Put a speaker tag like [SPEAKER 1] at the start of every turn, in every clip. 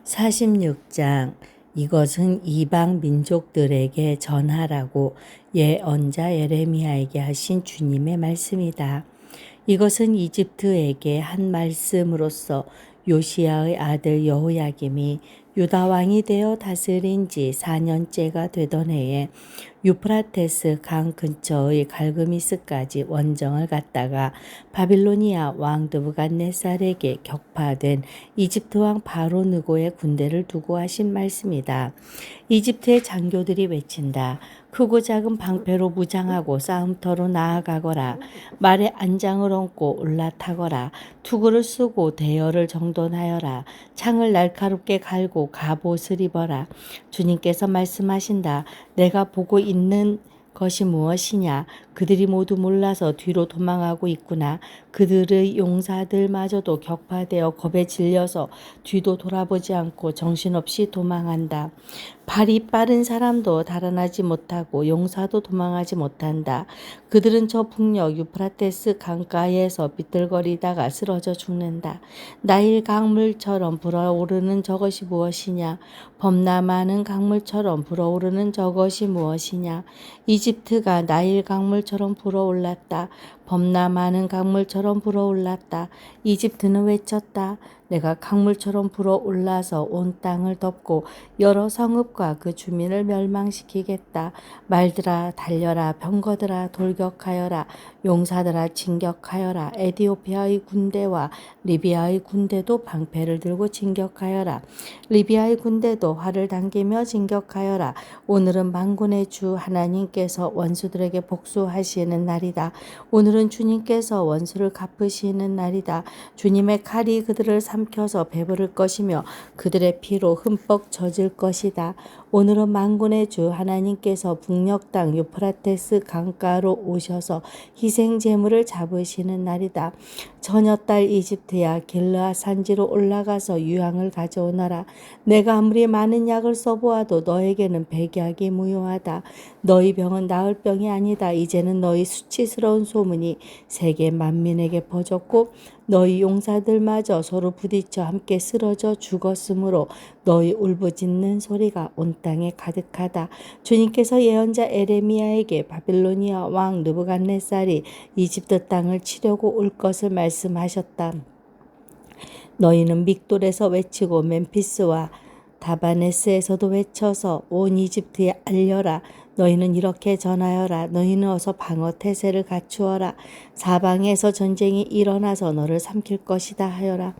[SPEAKER 1] 46장 이것은 이방 민족들에게 전하라고 예언자 예레미야에게 하신 주님의 말씀이다. 이것은 이집트에게 한 말씀으로서 요시야의 아들 여호야김이 유다 왕이 되어 다스린 지 4년째가 되던 해에 유프라테스 강 근처의 갈그미스까지 원정을 갔다가 바빌로니아 왕 느부갓네살에게 격파된 이집트 왕 바로 느고의 군대를 두고 하신 말씀이다. 이집트의 장교들이 외친다. 크고 작은 방패로 무장하고 싸움터로 나아가거라. 말에 안장을 얹고 올라타거라. 투구를 쓰고 대열을 정돈하여라. 창을 날카롭게 갈고 갑옷을 입어라. 주님께서 말씀하신다. 내가 보고 있는 것이 무엇이냐? 그들이 모두 몰라서 뒤로 도망하고 있구나. 그들의 용사들마저도 격파되어 겁에 질려서 뒤도 돌아보지 않고 정신없이 도망한다. 발이 빠른 사람도 달아나지 못하고 용사도 도망하지 못한다. 그들은 저 북녘 유프라테스 강가에서 비틀거리다가 쓰러져 죽는다. 나일 강물처럼 불어오르는 저것이 무엇이냐? 범람하는 강물처럼 불어오르는 저것이 무엇이냐? 이집트가 나일 강물처럼 불어올랐다. 범람하는 강물처럼 불어올랐다. 이집트는 외쳤다. 내가 강물처럼 불어올라서 온 땅을 덮고 여러 성읍과 그 주민을 멸망시키겠다. 말들아 달려라. 병거들아 돌격하여라. 용사들아 진격하여라. 에디오피아의 군대와 리비아의 군대도 방패를 들고 진격하여라. 리비아의 군대도 활을 당기며 진격하여라. 오늘은 만군의 주 하나님께서 원수들에게 복수하시는 날이다. 오늘은 주님께서 원수를 갚으시는 날이다. 주님의 칼이 그들을 삼켜서 배부를 것이며 그들의 피로 흠뻑 젖을 것이다. 오늘은 만군의 주 하나님께서 북녘 땅 유프라테스 강가로 오셔서 희생 제물을 잡으시는 날이다. 처녀딸 이집트야 길르앗 산지로 올라가서 유향을 가져오너라. 내가 아무리 많은 약을 써보아도 너에게는 백약이 무효하다. 너희 병은 나을 병이 아니다. 이제는 너희 수치스러운 소문이 세계 만민에게 퍼졌고 너희 용사들마저 서로 부딪혀 함께 쓰러져 죽었으므로 너희 울부짖는 소리가 온 땅에 가득하다. 주님께서 예언자 에레미야에게 바빌로니아 왕 느부갓네살이 이집트 땅을 치려고 올 것을 말씀하셨다. 너희는 믹돌에서 외치고 멤피스와 다바네스에서도 외쳐서 온 이집트에 알려라. 너희는 이렇게 전하여라. 너희는 어서 방어 태세를 갖추어라. 사방에서 전쟁이 일어나서 너를 삼킬 것이다 하여라.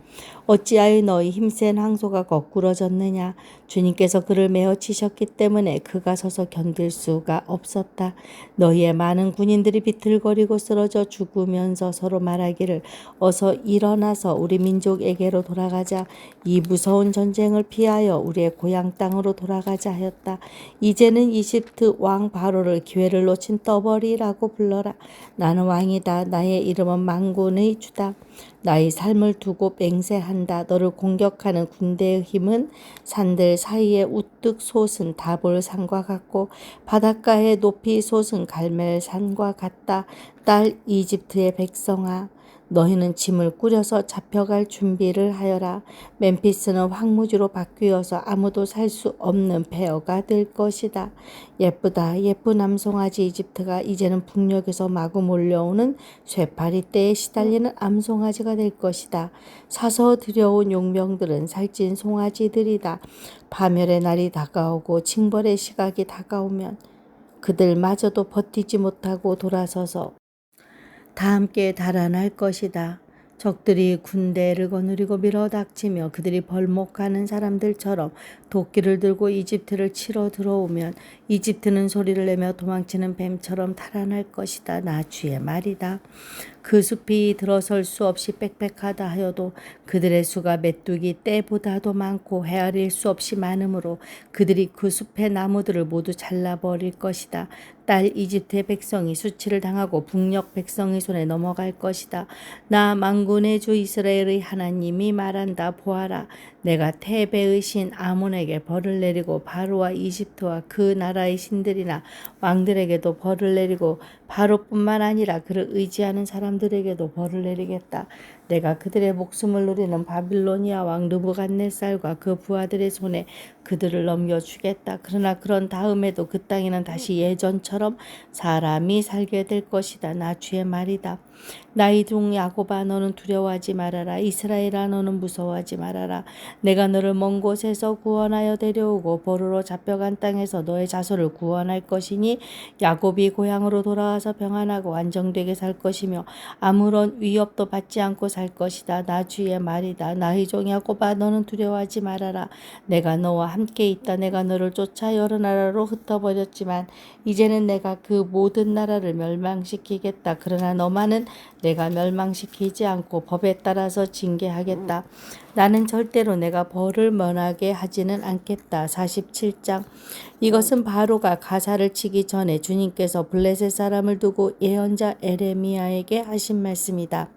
[SPEAKER 1] 어찌하여 너희 힘센 황소가 거꾸러졌느냐? 주님께서 그를 메어 치셨기 때문에 그가 서서 견딜 수가 없었다. 너희의 많은 군인들이 비틀거리고 쓰러져 죽으면서 서로 말하기를 어서 일어나서 우리 민족에게로 돌아가자. 이 무서운 전쟁을 피하여 우리의 고향 땅으로 돌아가자 하였다. 이제는 이집트 왕 바로를 기회를 놓친 떠벌이라고 불러라. 나는 왕이다. 나의 이름은 만군의 주다. 나의 삶을 두고 맹세한다. 너를 공격하는 군대의 힘은 산들 사이에 우뚝 솟은 다볼산과 같고 바닷가에 높이 솟은 갈멜산과 같다. 딸 이집트의 백성아, 너희는 짐을 꾸려서 잡혀갈 준비를 하여라. 멤피스는 황무지로 바뀌어서 아무도 살 수 없는 폐허가 될 것이다. 예쁘다. 예쁜 암송아지 이집트가 이제는 북녘에서 마구 몰려오는 쇠파리 떼에 시달리는 암송아지가 될 것이다. 사서 들여온 용병들은 살찐 송아지들이다. 파멸의 날이 다가오고 징벌의 시각이 다가오면 그들마저도 버티지 못하고 돌아서서 다 함께 달아날 것이다. 적들이 군대를 거느리고 밀어닥치며 그들이 벌목하는 사람들처럼 도끼를 들고 이집트를 치러 들어오면 이집트는 소리를 내며 도망치는 뱀처럼 달아날 것이다. 나 주의 말이다. 그 숲이 들어설 수 없이 빽빽하다 하여도 그들의 수가 메뚜기 떼보다도 많고 헤아릴 수 없이 많으므로 그들이 그 숲의 나무들을 모두 잘라버릴 것이다. 딸 이집트의 백성이 수치를 당하고 북녘 백성의 손에 넘어갈 것이다. 나 만군의 주 이스라엘의 하나님이 말한다. 보아라. 내가 테베의 신 아몬에게 벌을 내리고 바로와 이집트와 그 나라의 신들이나 왕들에게도 벌을 내리고 바로뿐만 아니라 그를 의지하는 사람들에게도 벌을 내리겠다. 내가 그들의 목숨을 노리는 바빌로니아 왕 느부갓네살과 그 부하들의 손에 그들을 넘겨주겠다. 그러나 그런 다음에도 그 땅에는 다시 예전처럼 사람이 살게 될 것이다. 나 주의 말이다. 나의 종 야곱아 너는 두려워하지 말아라. 이스라엘아 너는 무서워하지 말아라. 내가 너를 먼 곳에서 구원하여 데려오고 포로로 잡혀간 땅에서 너의 자손을 구원할 것이니 야곱이 고향으로 돌아와서 평안하고 안정되게 살 것이며 아무런 위협도 받지 않고 살 것이다. 나 주의 말이다. 나의 종 야곱아 너는 두려워하지 말아라. 내가 너와 함께 있다. 내가 너를 쫓아 여러 나라로 흩어버렸지만 이제는 내가 그 모든 나라를 멸망시키겠다. 그러나 너만은 내가 멸망시키지 않고 법에 따라서 징계하겠다. 나는 절대로 내가 벌을 면하게 하지는 않겠다. 47장. 이것은 바로가 가사를 치기 전에 주님께서 블레셋 사람을 두고 예언자 에레미야에게 하신 말씀이다.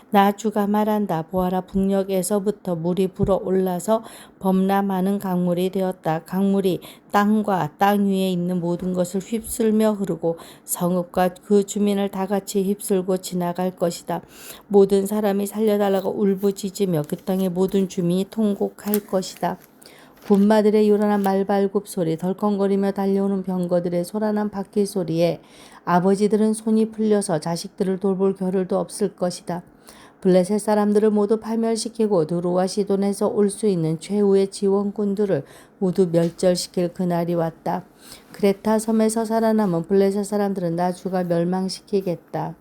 [SPEAKER 1] 나 주가 말한다. 보아라 북녘에서부터 물이 불어올라서 범람하는 강물이 되었다. 강물이 땅과 땅 위에 있는 모든 것을 휩쓸며 흐르고 성읍과 그 주민을 다 같이 휩쓸고 지나갈 것이다. 모든 사람이 살려달라고 울부짖으며 그 땅의 모든 주민이 통곡할 것이다. 군마들의 요란한 말발굽 소리, 덜컹거리며 달려오는 병거들의 소란한 바퀴 소리에 아버지들은 손이 풀려서 자식들을 돌볼 겨를도 없을 것이다. 블레셋 사람들을 모두 파멸시키고 두루와 시돈에서 올 수 있는 최후의 지원군들을 모두 멸절시킬 그날이 왔다. 크레타 섬에서 살아남은 블레셋 사람들은 나 주가 멸망시키겠다.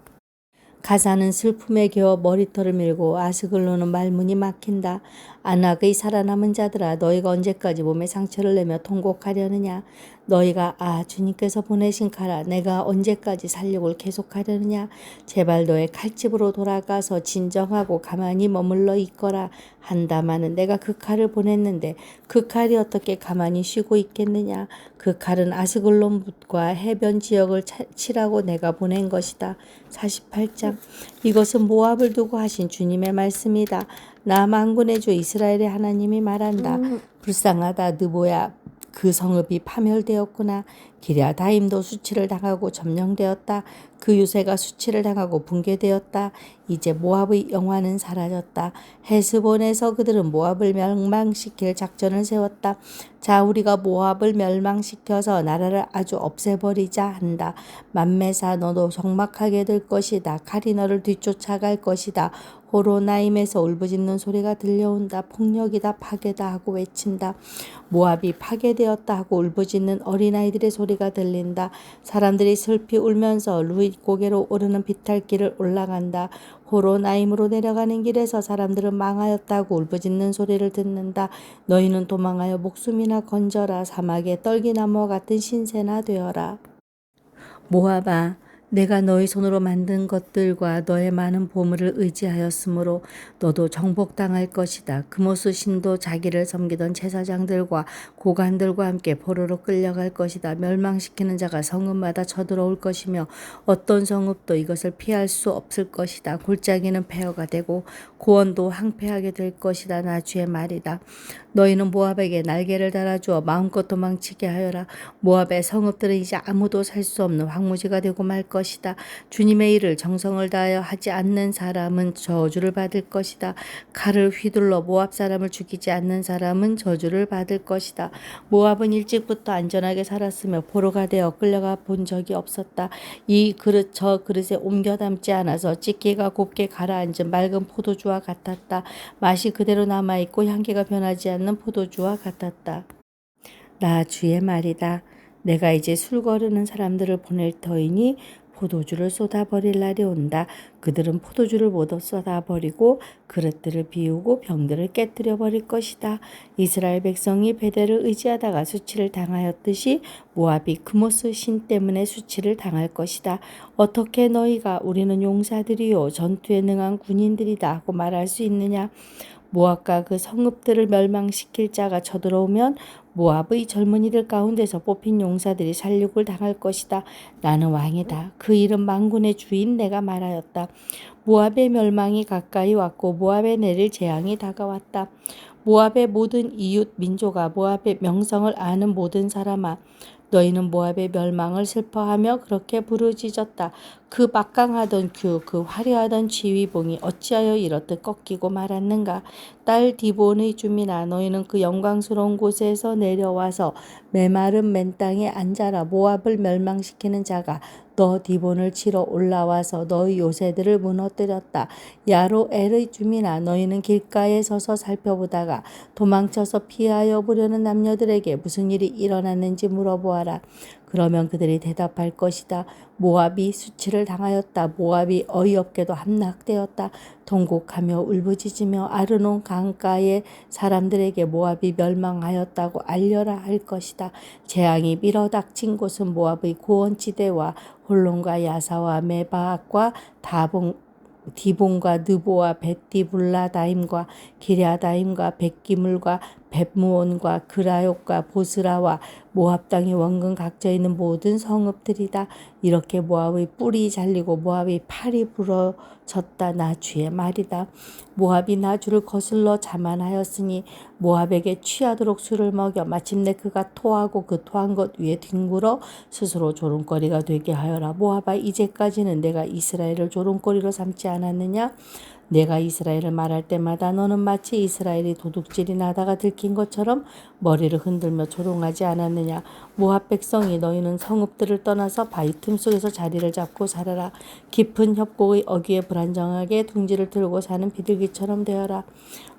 [SPEAKER 1] 가사는 슬픔에 겨워 머리털을 밀고 아스글로는 말문이 막힌다. 안악의 살아남은 자들아 너희가 언제까지 몸에 상처를 내며 통곡하려느냐. 너희가 주님께서 보내신 칼아 내가 언제까지 살육을 계속하려느냐. 제발 너의 칼집으로 돌아가서 진정하고 가만히 머물러 있거라 한다마는 내가 그 칼을 보냈는데 그 칼이 어떻게 가만히 쉬고 있겠느냐. 그 칼은 아스글론붓과 해변 지역을 치라고 내가 보낸 것이다. 48장. 이것은 모압을 두고 하신 주님의 말씀이다. 나 만군의 주 이스라엘의 하나님이 말한다. 불쌍하다 느보야. 그 성읍이 파멸되었구나. 기랴다임도 수치를 당하고 점령되었다. 그 유세가 수치를 당하고 붕괴되었다. 이제 모압의 영화는 사라졌다. 헤스본에서 그들은 모압을 멸망시킬 작전을 세웠다. 자 우리가 모압을 멸망시켜서 나라를 아주 없애버리자 한다. 만메사 너도 적막하게 될 것이다. 칼이 너를 뒤쫓아갈 것이다. 호로나임에서 울부짖는 소리가 들려온다. 폭력이다 파괴다 하고 외친다. 모압이 파괴되었다 하고 울부짖는 어린아이들의 소리가 들린다. 사람들이 슬피 울면서 루잇 고개로 오르는 비탈길을 올라간다. 호로나임으로 내려가는 길에서 사람들은 망하였다고 울부짖는 소리를 듣는다. 너희는 도망하여 목숨이나 건져라. 사막의 떨기나무와 같은 신세나 되어라. 모압아 내가 너희 손으로 만든 것들과 너의 많은 보물을 의지하였으므로 너도 정복당할 것이다. 그모스 신도 자기를 섬기던 제사장들과 고관들과 함께 포로로 끌려갈 것이다. 멸망시키는 자가 성읍마다 쳐들어올 것이며 어떤 성읍도 이것을 피할 수 없을 것이다. 골짜기는 폐허가 되고 고원도 황폐하게 될 것이다. 나 주의 말이다. 너희는 모압에게 날개를 달아주어 마음껏 도망치게 하여라. 모압의 성읍들은 이제 아무도 살 수 없는 황무지가 되고 말 것이다. 주님의 일을 정성을 다하여 하지 않는 사람은 저주를 받을 것이다. 칼을 휘둘러 모압 사람을 죽이지 않는 사람은 저주를 받을 것이다. 모압은 일찍부터 안전하게 살았으며 포로가 되어 끌려가 본 적이 없었다. 이 그릇 저 그릇에 옮겨 담지 않아서 찢기가 곱게 가라앉은 맑은 포도주와 같았다. 맛이 그대로 남아있고 향기가 변하지 않는 포도주와 같았다. 나 주의 말이다. 내가 이제 술 거르는 사람들을 보낼 터이니 포도주를 쏟아버릴 날이 온다. 그들은 포도주를 모두 쏟아버리고 그릇들을 비우고 병들을 깨뜨려 버릴 것이다. 이스라엘 백성이 베델을 의지하다가 수치를 당하였듯이 모압이 그모스 신 때문에 수치를 당할 것이다. 어떻게 너희가 우리는 용사들이요 전투에 능한 군인들이다 하고 말할 수 있느냐. 모압과 그 성읍들을 멸망시킬 자가 쳐들어오면 모압의 젊은이들 가운데서 뽑힌 용사들이 살육을 당할 것이다. 나는 왕이다. 그 이름 만군의 주인 내가 말하였다. 모압의 멸망이 가까이 왔고 모압에 내릴 재앙이 다가왔다. 모압의 모든 이웃 민족아 모압의 명성을 아는 모든 사람아 너희는 모압의 멸망을 슬퍼하며 그렇게 부르짖었다. 그 막강하던 그 화려하던 지휘봉이 어찌하여 이렇듯 꺾이고 말았는가. 딸 디본의 주민아, 너희는 그 영광스러운 곳에서 내려와서 메마른 맨 땅에 앉아라. 모압을 멸망시키는 자가 너 디본을 치러 올라와서 너희 요새들을 무너뜨렸다. 야로엘의 주민아, 너희는 길가에 서서 살펴보다가 도망쳐서 피하여 보려는 남녀들에게 무슨 일이 일어났는지 물어보아라. 그러면 그들이 대답할 것이다. 모압이 수치를 당하였다. 모압이 어이없게도 함락되었다. 통곡하며 울부짖으며 아르논 강가의 사람들에게 모압이 멸망하였다고 알려라 할 것이다. 재앙이 밀어닥친 곳은 모압의 고원지대와 홀론과 야사와 메바악과 디본과 느보와 벳디블라다임과 기랴다임과 벳기물과 벳무온과 그라욕과 보스라와 모압 땅의 원근 각져 있는 모든 성읍들이다. 이렇게 모압의 뿔이 잘리고 모압의 팔이 부러졌다. 나 주의 말이다. 모압이 나 주를 거슬러 자만하였으니 모압에게 취하도록 술을 먹여 마침내 그가 토하고 그 토한 것 위에 뒹굴어 스스로 조롱거리가 되게 하여라. 모압아, 이제까지는 내가 이스라엘을 조롱거리로 삼지 않았느냐? 내가 이스라엘을 말할 때마다 너는 마치 이스라엘이 도둑질이 나다가 들킨 것처럼 머리를 흔들며 조롱하지 않았느냐. 모압 백성이 너희는 성읍들을 떠나서 바위 틈 속에서 자리를 잡고 살아라. 깊은 협곡의 어귀에 불안정하게 둥지를 들고 사는 비둘기처럼 되어라.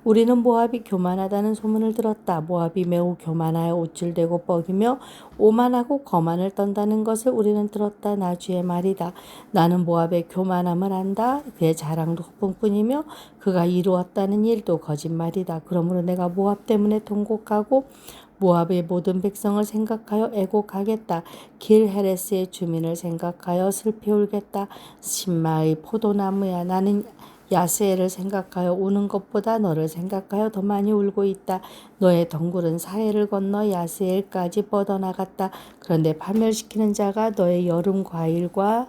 [SPEAKER 1] 우리는 모압이 교만하다는 소문을 들었다. 모압이 매우 교만하여 우쭐대고 뻐기며 오만하고 거만을 떤다는 것을 우리는 들었다. 나 주의 말이다. 나는 모압의 교만함을 안다. 그의 자랑도 허풍뿐이며 그가 이루었다는 일도 거짓말이다. 그러므로 내가 모압 때문에 통곡하고 모압의 모든 백성을 생각하여 애곡하겠다. 길 헤레스의 주민을 생각하여 슬피 울겠다. 신마의 포도나무야, 나는 야스엘을 생각하여 우는 것보다 너를 생각하여 더 많이 울고 있다. 너의 덩굴은 사해를 건너 야스엘까지 뻗어나갔다. 그런데 파멸시키는 자가 너의 여름 과일과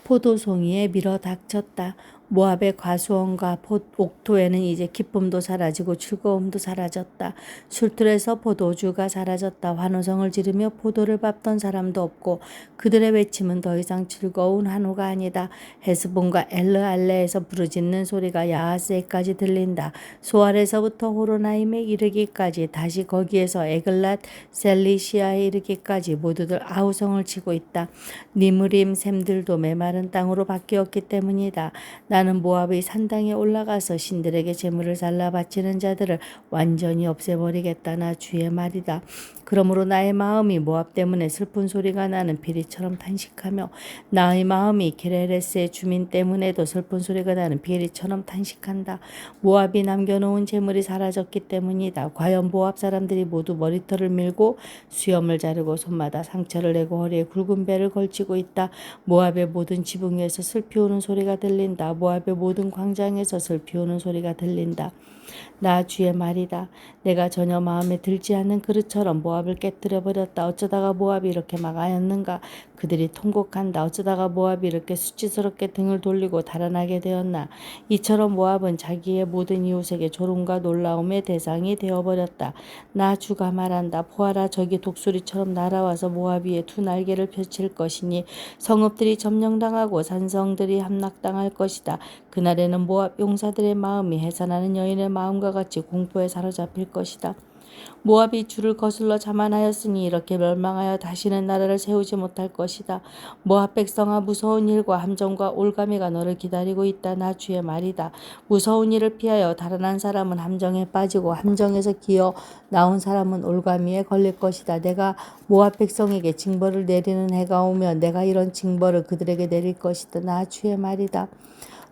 [SPEAKER 1] 포도송이에 밀어 닥쳤다. 모압의 과수원과 옥토에는 이제 기쁨도 사라지고 즐거움도 사라졌다. 술틀에서 포도주가 사라졌다. 환호성을 지르며 포도를 밟던 사람도 없고 그들의 외침은 더 이상 즐거운 환호가 아니다. 헤스본과 엘르알레에서 부르짖는 소리가 야하스에까지 들린다. 소알에서부터 호로나임에 이르기까지, 다시 거기에서 에글랏 셀리시아에 이르기까지 모두들 아우성을 치고 있다. 니므림 샘들도 메마른 땅으로 바뀌었기 때문이다. 나는 모압의 산당에 올라가서 신들에게 제물을 잘라 바치는 자들을 완전히 없애버리겠다. 나 주의 말이다. 그러므로 나의 마음이 모압 때문에 슬픈 소리가 나는 비리처럼 탄식하며 나의 마음이 게레레스의 주민 때문에도 슬픈 소리가 나는 비리처럼 탄식한다. 모압이 남겨놓은 제물이 사라졌기 때문이다. 과연 모압 사람들이 모두 머리털을 밀고 수염을 자르고 손마다 상처를 내고 허리에 굵은 배를 걸치고 있다. 모압의 모든 지붕 위에서 슬피 우는 소리가 들린다. 모압의 모든 광장에서 슬피 우는 소리가 들린다. 나 주의 말이다. 내가 전혀 마음에 들지 않는 그릇처럼 모압을 깨뜨려 버렸다. 어쩌다가 모압이 이렇게 망하였는가. 그들이 통곡한다. 어쩌다가 모압이 이렇게 수치스럽게 등을 돌리고 달아나게 되었나. 이처럼 모압은 자기의 모든 이웃에게 조롱과 놀라움의 대상이 되어버렸다. 나 주가 말한다. 보아라, 저기 독수리처럼 날아와서 모압 위에 두 날개를 펼칠 것이니 성읍들이 점령당하고 산성들이 함락당할 것이다. 그날에는 모압 용사들의 마음이 해산하는 여인의 마음과 같이 공포에 사로잡힐 것이다. 모압이 주를 거슬러 자만하였으니 이렇게 멸망하여 다시는 나라를 세우지 못할 것이다. 모압 백성아, 무서운 일과 함정과 올가미가 너를 기다리고 있다. 나 주의 말이다. 무서운 일을 피하여 달아난 사람은 함정에 빠지고 함정에서 기어 나온 사람은 올가미에 걸릴 것이다. 내가 모압 백성에게 징벌을 내리는 해가 오면 내가 이런 징벌을 그들에게 내릴 것이다. 나 주의 말이다.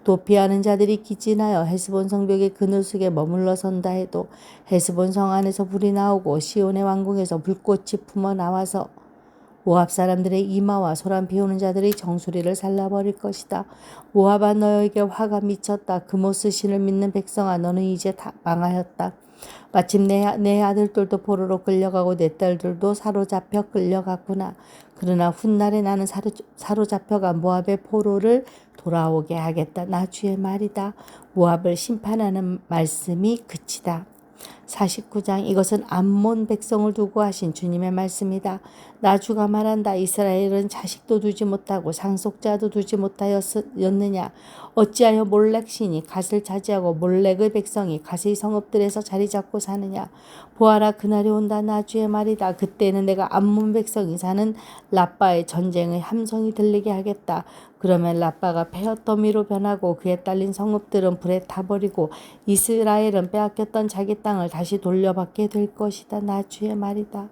[SPEAKER 1] 도피하는 자들이 기진하여 헤스본 성벽의 그늘 속에 머물러 선다 해도 헤스본 성 안에서 불이 나오고 시온의 왕궁에서 불꽃이 품어 나와서 모압 사람들의 이마와 소란 피우는 자들의 정수리를 살라버릴 것이다. 모압아, 너에게 화가 미쳤다. 그모스 신을 믿는 백성아, 너는 이제 다 망하였다. 마침 내 아들들도 포로로 끌려가고 내 딸들도 사로잡혀 끌려갔구나. 그러나 훗날에 나는 사로잡혀가 모압의 포로를 돌아오게 하겠다. 나 주의 말이다. 모압을 심판하는 말씀이 그치다. 49장. 이것은 암몬 백성을 두고 하신 주님의 말씀이다. 나 주가 말한다. 이스라엘은 자식도 두지 못하고 상속자도 두지 못하였느냐. 어찌하여 몰렉 신이 갓을 차지하고 몰렉의 백성이 갓의 성읍들에서 자리 잡고 사느냐. 보아라, 그날이 온다. 나 주의 말이다. 그때는 내가 암몬 백성이 사는 라빠의 전쟁의 함성이 들리게 하겠다. 그러면 라빠가 폐허더미로 변하고 그에 딸린 성읍들은 불에 타버리고 이스라엘은 빼앗겼던 자기 땅을 다시 돌려받게 될 것이다. 나 주의 말이다.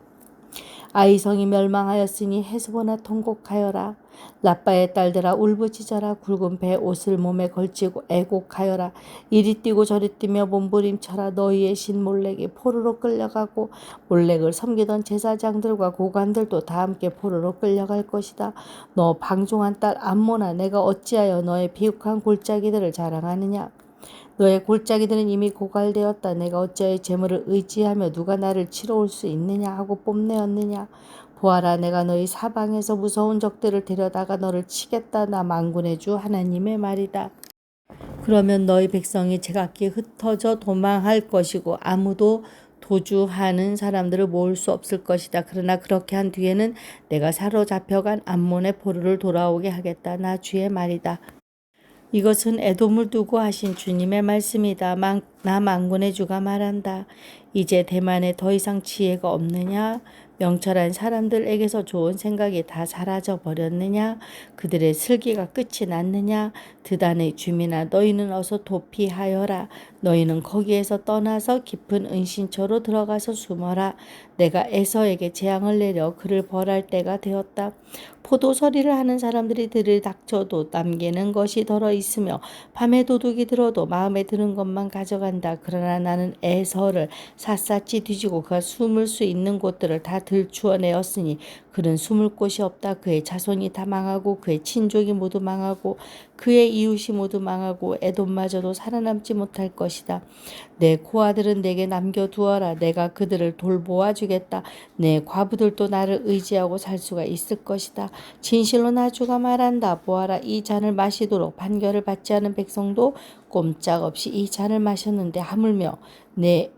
[SPEAKER 1] 아이성이 멸망하였으니 헤스보나 통곡하여라. 라빠의 딸들아 울부짖어라. 굵은 배 옷을 몸에 걸치고 애곡하여라. 이리 뛰고 저리 뛰며 몸부림쳐라. 너희의 신 몰렉이 포로로 끌려가고 몰렉을 섬기던 제사장들과 고관들도 다 함께 포로로 끌려갈 것이다. 너 방종한 딸 암몬아, 내가 어찌하여 너의 비욱한 골짜기들을 자랑하느냐. 너의 골짜기들은 이미 고갈되었다. 내가 어찌하여 재물을 의지하며 누가 나를 치러 올 수 있느냐 하고 뽐내었느냐. 보아라, 내가 너희 사방에서 무서운 적들을 데려다가 너를 치겠다. 나 만군의 주 하나님의 말이다. 그러면 너희 백성이 제각기 흩어져 도망할 것이고 아무도 도주하는 사람들을 모을 수 없을 것이다. 그러나 그렇게 한 뒤에는 내가 사로잡혀간 암몬의 포로를 돌아오게 하겠다. 나 주의 말이다. 이것은 에돔을 두고 하신 주님의 말씀이다. 나 만군의 주가 말한다. 이제 대만에 더 이상 지혜가 없느냐? 명철한 사람들에게서 좋은 생각이 다 사라져 버렸느냐? 그들의 슬기가 끝이 났느냐? 드단의 주민아, 너희는 어서 도피하여라. 너희는 거기에서 떠나서 깊은 은신처로 들어가서 숨어라. 내가 에서에게 재앙을 내려 그를 벌할 때가 되었다. 포도서리를 하는 사람들이 들을 닥쳐도 남기는 것이 덜어 있으며 밤에 도둑이 들어도 마음에 드는 것만 가져간다. 그러나 나는 에서를 샅샅이 뒤지고 그가 숨을 수 있는 곳들을 다 들추어내었으니 그는 숨을 곳이 없다. 그의 자손이 다 망하고 그의 친족이 모두 망하고 그의 이웃이 모두 망하고 에돔마저도 살아남지 못할 것이다. 내 고아들은 내게 남겨두어라. 내가 그들을 돌보아 주겠다. 내 과부들도 나를 의지하고 살 수가 있을 것이다. 진실로 나 주가 말한다. 보아라, 이 잔을 마시도록 판결을 받지 않은 백성도 꼼짝없이 이 잔을 마셨는데 하물며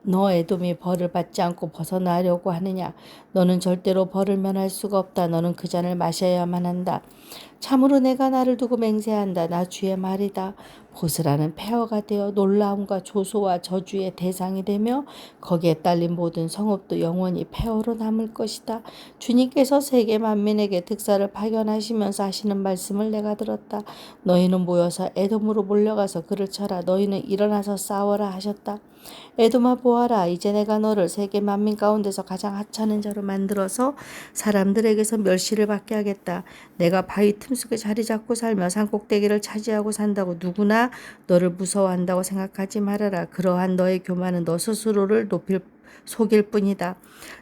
[SPEAKER 1] 너 에돔이 벌을 받지 않고 벗어나려고 하느냐. 너는 절대로 벌을 면할 수가 없다. 너는 그 잔을 마셔야만 한다. 참으로 내가 나를 두고 맹세한다. 나 주의 말이다. 보스라는 폐허가 되어 놀라움과 조소와 저주의 대상이 되며 거기에 딸린 모든 성읍도 영원히 폐허로 남을 것이다. 주님께서 세계 만민에게 득사를 파견하시면서 하시는 말씀을 내가 들었다. 너희는 모여서 에돔으로 몰려가서 그를 쳐라. 너희는 일어나서 싸워라 하셨다. 에돔아, 보아라, 이제 내가 너를 세계 만민 가운데서 가장 하찮은 자로 만들어서 사람들에게서 멸시를 받게 하겠다. 내가 바위 틈속에 자리 잡고 살며 산꼭대기를 차지하고 산다고 누구나 너를 무서워한다고 생각하지 말아라. 그러한 너의 교만은 너 스스로를 속일 뿐이다.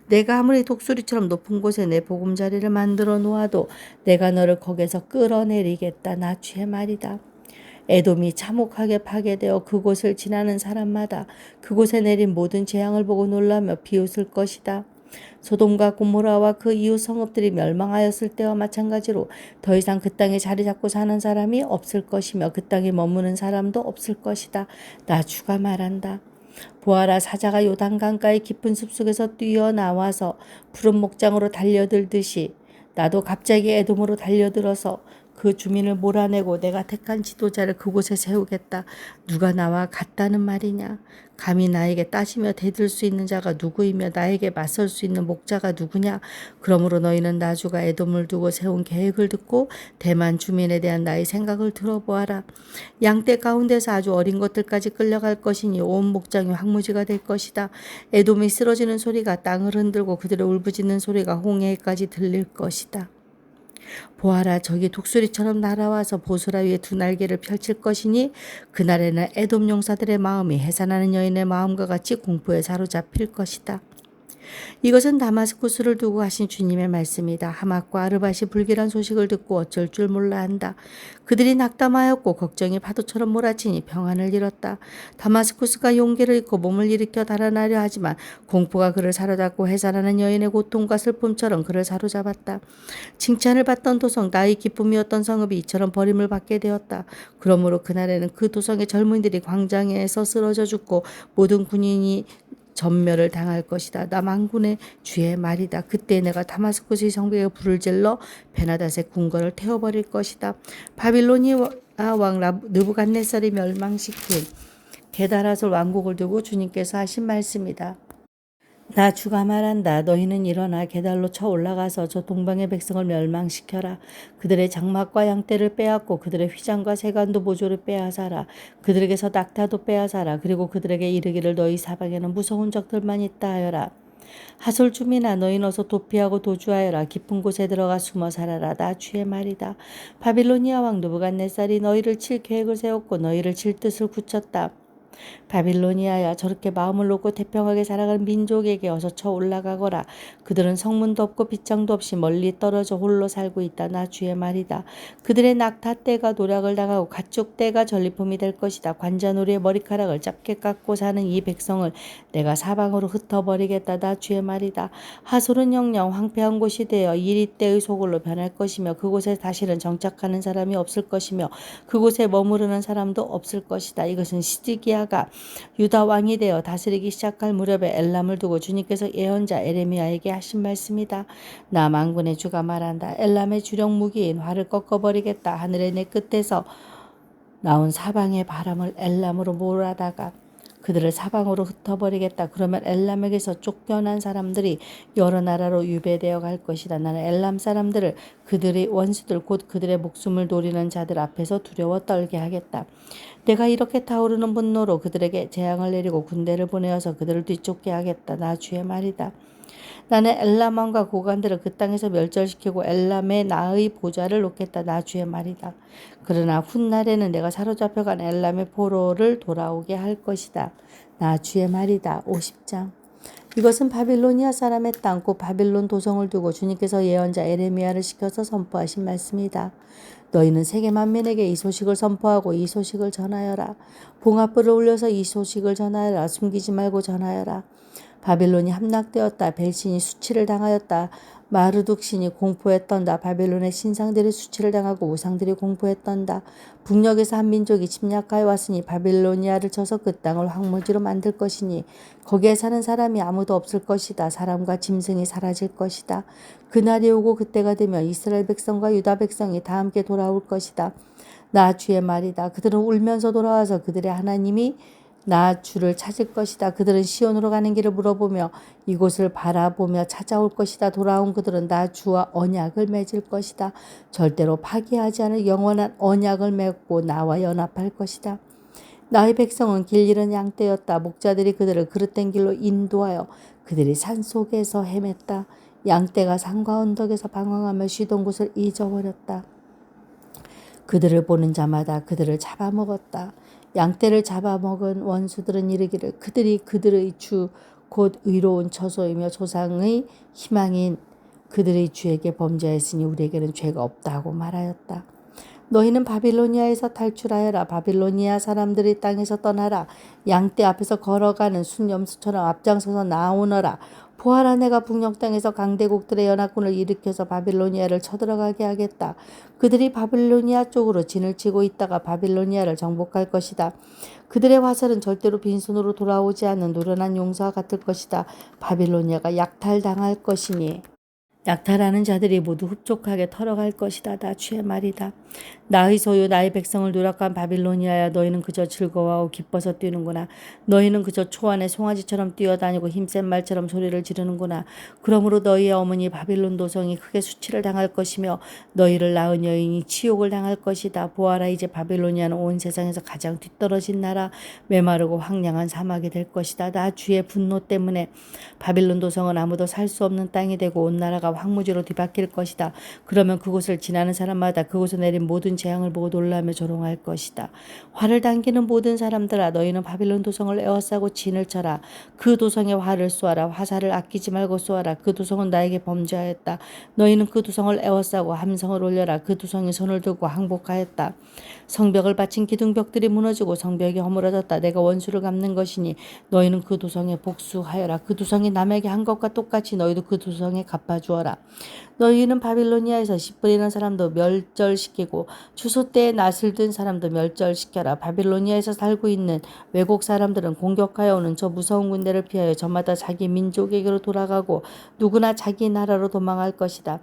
[SPEAKER 1] 내가 아무리 독수리처럼 높은 곳에 내 보금자리를 만들어 놓아도 내가 너를 거기에서 끌어내리겠다. 나 주의 말이다. 에돔이 참혹하게 파괴되어 그곳을 지나는 사람마다 그곳에 내린 모든 재앙을 보고 놀라며 비웃을 것이다. 소돔과 고모라와 그 이웃 성읍들이 멸망하였을 때와 마찬가지로 더 이상 그 땅에 자리 잡고 사는 사람이 없을 것이며 그 땅에 머무는 사람도 없을 것이다. 나 주가 말한다. 보아라, 사자가 요단강가의 깊은 숲속에서 뛰어나와서 푸른 목장으로 달려들듯이 나도 갑자기 에돔으로 달려들어서 그 주민을 몰아내고 내가 택한 지도자를 그곳에 세우겠다. 누가 나와 같다는 말이냐? 감히 나에게 따지며 대들 수 있는 자가 누구이며 나에게 맞설 수 있는 목자가 누구냐? 그러므로 너희는 나 주가 에돔을 두고 세운 계획을 듣고 대만 주민에 대한 나의 생각을 들어보아라. 양떼 가운데서 아주 어린 것들까지 끌려갈 것이니 온 목장이 황무지가 될 것이다. 에돔이 쓰러지는 소리가 땅을 흔들고 그들의 울부짖는 소리가 홍해까지 들릴 것이다. 보아라, 저기 독수리처럼 날아와서 보스라 위에 두 날개를 펼칠 것이니 그날에는 에돔 용사들의 마음이 해산하는 여인의 마음과 같이 공포에 사로잡힐 것이다. 이것은 다마스쿠스를 두고 하신 주님의 말씀이다. 하맛과 아르밧이 불길한 소식을 듣고 어쩔 줄 몰라 한다. 그들이 낙담하였고 걱정이 파도처럼 몰아치니 평안을 잃었다. 다마스쿠스가 용기를 잃고 몸을 일으켜 달아나려 하지만 공포가 그를 사로잡고 해산하는 여인의 고통과 슬픔처럼 그를 사로잡았다. 칭찬을 받던 도성, 나의 기쁨이었던 성읍이 이처럼 버림을 받게 되었다. 그러므로 그날에는 그 도성의 젊은이들이 광장에서 쓰러져 죽고 모든 군인이 전멸을 당할 것이다. 나 만군의 주의 말이다. 그때 내가 다마스쿠스의 성벽에 불을 질러 베나닷의 궁궐을 태워버릴 것이다. 바빌로니아 왕 느부갓네살이 멸망시킨 게다라솔 왕국을 두고 주님께서 하신 말씀이다. 나 주가 말한다. 너희는 일어나 게달로 쳐 올라가서 저 동방의 백성을 멸망시켜라. 그들의 장막과 양떼를 빼앗고 그들의 휘장과 세간도 보조를 빼앗아라. 그들에게서 낙타도 빼앗아라. 그리고 그들에게 이르기를 너희 사방에는 무서운 적들만 있다 하여라. 하솔주민아 너희는 어서 도피하고 도주하여라. 깊은 곳에 들어가 숨어 살아라. 나 주의 말이다. 바빌로니아 왕 느부갓네살이 너희를 칠 계획을 세웠고 너희를 칠 뜻을 굳혔다. 바빌로니아야 저렇게 마음을 놓고 태평하게 살아가는 민족에게 어서 쳐 올라가거라. 그들은 성문도 없고 빗장도 없이 멀리 떨어져 홀로 살고 있다. 나 주의 말이다. 그들의 낙타 떼가 노략을 당하고 가축 떼가 전리품이 될 것이다. 관자놀이의 머리카락을 짧게 깎고 사는 이 백성을 내가 사방으로 흩어버리겠다. 나 주의 말이다. 하솔은 영영 황폐한 곳이 되어 이리떼의 소굴로 변할 것이며 그곳에 다시는 정착하는 사람이 없을 것이며 그곳에 머무르는 사람도 없을 것이다. 이것은 시드기야가 유다 왕이 되어 다스리기 시작할 무렵에 엘람을 두고 주님께서 예언자 에레미야에게 하신 말씀이다. 나 만군의 주가 말한다. 엘람의 주력 무기인 활을 꺾어버리겠다. 하늘의 내 끝에서 나온 사방의 바람을 엘람으로 몰아다가 그들을 사방으로 흩어버리겠다. 그러면 엘람에게서 쫓겨난 사람들이 여러 나라로 유배되어 갈 것이다. 나는 엘람 사람들을 그들의 원수들 곧 그들의 목숨을 노리는 자들 앞에서 두려워 떨게 하겠다. 내가 이렇게 타오르는 분노로 그들에게 재앙을 내리고 군대를 보내어서 그들을 뒤쫓게 하겠다. 나 주의 말이다. 나는 엘람 왕과 고관들을 그 땅에서 멸절시키고 엘람의 나의 보좌를 놓겠다. 나 주의 말이다. 그러나 훗날에는 내가 사로잡혀간 엘람의 포로를 돌아오게 할 것이다. 나 주의 말이다. 50장. 이것은 바빌로니아 사람의 땅 곧 바빌론 도성을 두고 주님께서 예언자 에레미야를 시켜서 선포하신 말씀이다. 너희는 세계 만민에게 이 소식을 선포하고 이 소식을 전하여라. 봉합불을 올려서 이 소식을 전하여라. 숨기지 말고 전하여라. 바빌론이 함락되었다. 벨신이 수치를 당하였다. 마르둑 신이 공포에 떤다. 바빌론의 신상들이 수치를 당하고 우상들이 공포에 떤다. 북녘에서 한 민족이 침략하여 왔으니 바빌로니아를 쳐서 그 땅을 황무지로 만들 것이니 거기에 사는 사람이 아무도 없을 것이다. 사람과 짐승이 사라질 것이다. 그날이 오고 그때가 되면 이스라엘 백성과 유다 백성이 다 함께 돌아올 것이다. 나 주의 말이다. 그들은 울면서 돌아와서 그들의 하나님이 나 주를 찾을 것이다. 그들은 시온으로 가는 길을 물어보며 이곳을 바라보며 찾아올 것이다. 돌아온 그들은 나 주와 언약을 맺을 것이다. 절대로 파기하지 않을 영원한 언약을 맺고 나와 연합할 것이다. 나의 백성은 길 잃은 양떼였다. 목자들이 그들을 그릇된 길로 인도하여 그들이 산속에서 헤맸다. 양떼가 산과 언덕에서 방황하며 쉬던 곳을 잊어버렸다. 그들을 보는 자마다 그들을 잡아먹었다. 양떼를 잡아먹은 원수들은 이르기를 그들이 그들의 주 곧 의로운 처소이며 조상의 희망인 그들의 주에게 범죄하였으니 우리에게는 죄가 없다고 말하였다. 너희는 바빌로니아에서 탈출하여라. 바빌로니아 사람들이 땅에서 떠나라. 양떼 앞에서 걸어가는 순염수처럼 앞장서서 나오너라. 보아라 내가 북녘 땅에서 강대국들의 연합군을 일으켜서 바빌로니아를 쳐들어가게 하겠다. 그들이 바빌로니아 쪽으로 진을 치고 있다가 바빌로니아를 정복할 것이다. 그들의 화살은 절대로 빈손으로 돌아오지 않는 노련한 용사와 같을 것이다. 바빌로니아가 약탈당할 것이니 약탈하는 자들이 모두 흡족하게 털어갈 것이다. 나 주의 말이다. 나의 소유 나의 백성을 누락한 바빌로니아야 너희는 그저 즐거워하고 기뻐서 뛰는구나. 너희는 그저 초안의 송아지처럼 뛰어다니고 힘센 말처럼 소리를 지르는구나. 그러므로 너희의 어머니 바빌론 도성이 크게 수치를 당할 것이며 너희를 낳은 여인이 치욕을 당할 것이다. 보아라 이제 바빌로니아는 온 세상에서 가장 뒤떨어진 나라 메마르고 황량한 사막이 될 것이다. 나 주의 분노 때문에 바빌론 도성은 아무도 살 수 없는 땅이 되고 온 나라가 황무지로 뒤바뀔 것이다. 그러면 그곳을 지나는 사람마다 그곳에 내린 모든 재앙을 보고 놀라며 조롱할 것이다. 활을 당기는 모든 사람들아 너희는 바빌론 도성을 에워싸고 진을 쳐라. 그 도성에 활을 쏘아라. 화살을 아끼지 말고 쏘아라. 그 도성은 나에게 범죄하였다. 너희는 그 도성을 에워싸고 함성을 올려라. 그 도성이 손을 들고 항복하였다. 성벽을 바친 기둥벽들이 무너지고 성벽이 허물어졌다. 내가 원수를 갚는 것이니 너희는 그 도성에 복수하여라. 그 도성이 남에게 한 것과 똑같이 너희도 그 도성에 갚아주어라. 주어라. 너희는 바빌로니아에서 씨 뿌리는 사람도 멸절시키고 추수 때에 낫을 든 사람도 멸절시켜라. 바빌로니아에서 살고 있는 외국 사람들은 공격하여 오는 저 무서운 군대를 피하여 저마다 자기 민족에게로 돌아가고 누구나 자기 나라로 도망할 것이다.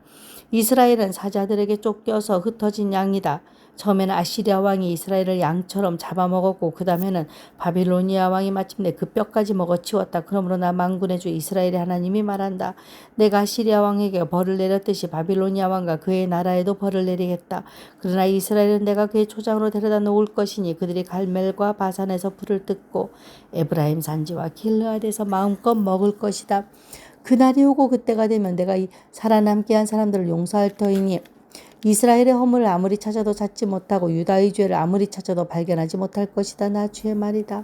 [SPEAKER 1] 이스라엘은 사자들에게 쫓겨서 흩어진 양이다. 처음에는 아시리아 왕이 이스라엘을 양처럼 잡아먹었고 그 다음에는 바빌로니아 왕이 마침내 그 뼈까지 먹어치웠다. 그러므로 나 만군의 주 이스라엘의 하나님이 말한다. 내가 아시리아 왕에게 벌을 내렸듯이 바빌로니아 왕과 그의 나라에도 벌을 내리겠다. 그러나 이스라엘은 내가 그의 초장으로 데려다 놓을 것이니 그들이 갈멜과 바산에서 풀을 뜯고 에브라임 산지와 길르앗에서 마음껏 먹을 것이다. 그날이 오고 그때가 되면 내가 이 살아남게 한 사람들을 용서할 터이니 이스라엘의 허물을 아무리 찾아도 찾지 못하고 유다의 죄를 아무리 찾아도 발견하지 못할 것이다. 나 주의 말이다.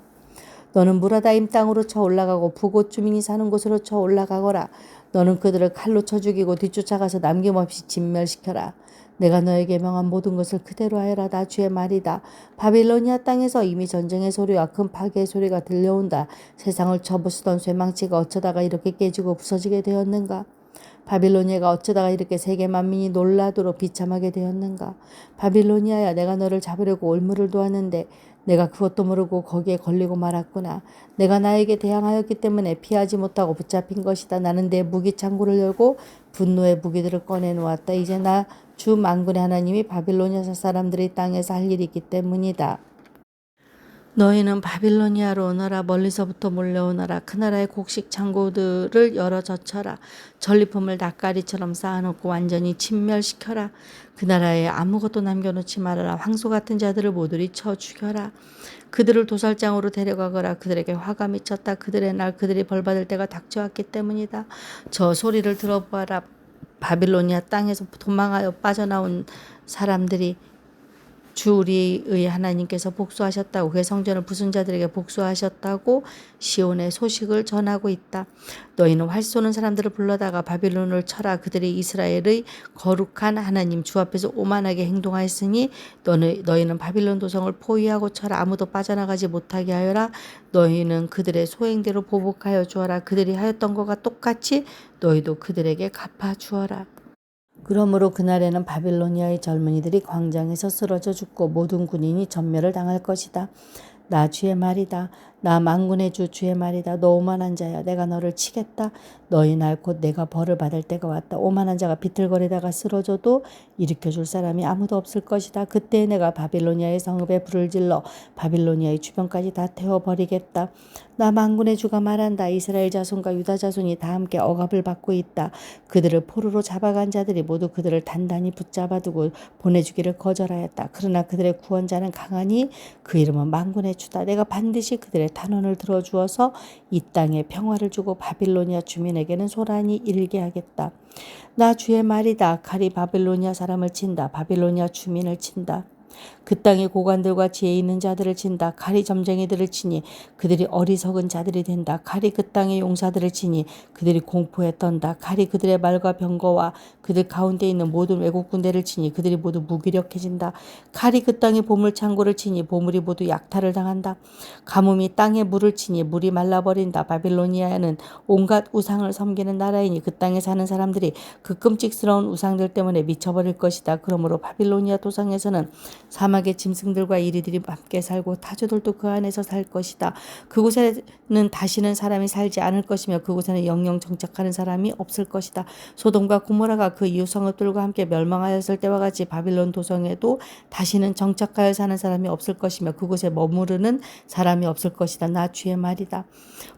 [SPEAKER 1] 너는 무라다임 땅으로 쳐 올라가고 북옷 주민이 사는 곳으로 쳐 올라가거라. 너는 그들을 칼로 쳐 죽이고 뒤쫓아가서 남김없이 진멸시켜라. 내가 너에게 명한 모든 것을 그대로 하여라. 나 주의 말이다. 바빌로니아 땅에서 이미 전쟁의 소리와 큰 파괴의 소리가 들려온다. 세상을 쳐부수던 쇠망치가 어쩌다가 이렇게 깨지고 부서지게 되었는가? 바빌로니아가 어쩌다가 이렇게 세계 만민이 놀라도록 비참하게 되었는가? 바빌로니아야, 내가 너를 잡으려고 올무를 도왔는데 내가 그것도 모르고 거기에 걸리고 말았구나. 내가 나에게 대항하였기 때문에 피하지 못하고 붙잡힌 것이다. 나는 내 무기 창고를 열고 분노의 무기들을 꺼내놓았다. 이제 나 주 만군의 하나님이 바빌로니아 사람들이 땅에서 할 일이 있기 때문이다. 너희는 바빌로니아로 오너라. 멀리서부터 몰려오너라. 그 나라의 곡식 창고들을 열어 젖혀라. 전리품을 낯가리처럼 쌓아놓고 완전히 진멸시켜라. 그 나라에 아무것도 남겨놓지 말아라. 황소 같은 자들을 모조리 쳐 죽여라. 그들을 도살장으로 데려가거라. 그들에게 화가 미쳤다. 그들의 날 그들이 벌받을 때가 닥쳐왔기 때문이다. 저 소리를 들어보아라. 바빌로니아 땅에서 도망하여 빠져나온 사람들이 주 우리의 하나님께서 복수하셨다고, 그의 성전을 부순 자들에게 복수하셨다고 시온의 소식을 전하고 있다. 너희는 활 쏘는 사람들을 불러다가 바빌론을 쳐라. 그들이 이스라엘의 거룩한 하나님 주 앞에서 오만하게 행동하였으니 너희는 바빌론 도성을 포위하고 쳐라. 아무도 빠져나가지 못하게 하여라. 너희는 그들의 소행대로 보복하여 주어라. 그들이 하였던 것과 똑같이 너희도 그들에게 갚아 주어라. 그러므로 그날에는 바빌로니아의 젊은이들이 광장에서 쓰러져 죽고 모든 군인이 전멸을 당할 것이다. 나 주의 말이다. 나 만군의 주 주의 말이다. 너 오만한 자야. 내가 너를 치겠다. 너희 날 곧 내가 벌을 받을 때가 왔다. 오만한 자가 비틀거리다가 쓰러져도 일으켜줄 사람이 아무도 없을 것이다. 그때 내가 바빌로니아의 성읍에 불을 질러 바빌로니아의 주변까지 다 태워버리겠다. 나 만군의 주가 말한다. 이스라엘 자손과 유다 자손이 다 함께 억압을 받고 있다. 그들을 포로로 잡아간 자들이 모두 그들을 단단히 붙잡아두고 보내주기를 거절하였다. 그러나 그들의 구원자는 강하니 그 이름은 만군의 주다. 내가 반드시 그들의 탄원을 들어주어서 이 땅에 평화를 주고 바빌로니아 주민에게는 소란이 일게 하겠다. 나 주의 말이다. 칼이 바빌로니아 사람을 친다. 바빌로니아 주민을 친다. 그 땅의 고관들과 지혜 있는 자들을 친다. 칼이 점쟁이들을 치니 그들이 어리석은 자들이 된다. 칼이 그 땅의 용사들을 치니 그들이 공포에 떤다. 칼이 그들의 말과 병거와 그들 가운데 있는 모든 외국 군대를 치니 그들이 모두 무기력해진다. 칼이 그 땅의 보물 창고를 치니 보물이 모두 약탈을 당한다. 가뭄이 땅에 물을 치니 물이 말라버린다. 바빌로니아는 온갖 우상을 섬기는 나라이니 그 땅에 사는 사람들이 그 끔찍스러운 우상들 때문에 미쳐버릴 것이다. 그러므로 바빌로니아 도상에서는 사막의 짐승들과 이리들이 함께 살고 타조들도 그 안에서 살 것이다. 그곳에는 다시는 사람이 살지 않을 것이며 그곳에는 영영 정착하는 사람이 없을 것이다. 소돔과 고모라가 그 이웃 성읍들과 함께 멸망하였을 때와 같이 바빌론 도성에도 다시는 정착하여 사는 사람이 없을 것이며 그곳에 머무르는 사람이 없을 것이다. 나 주의 말이다.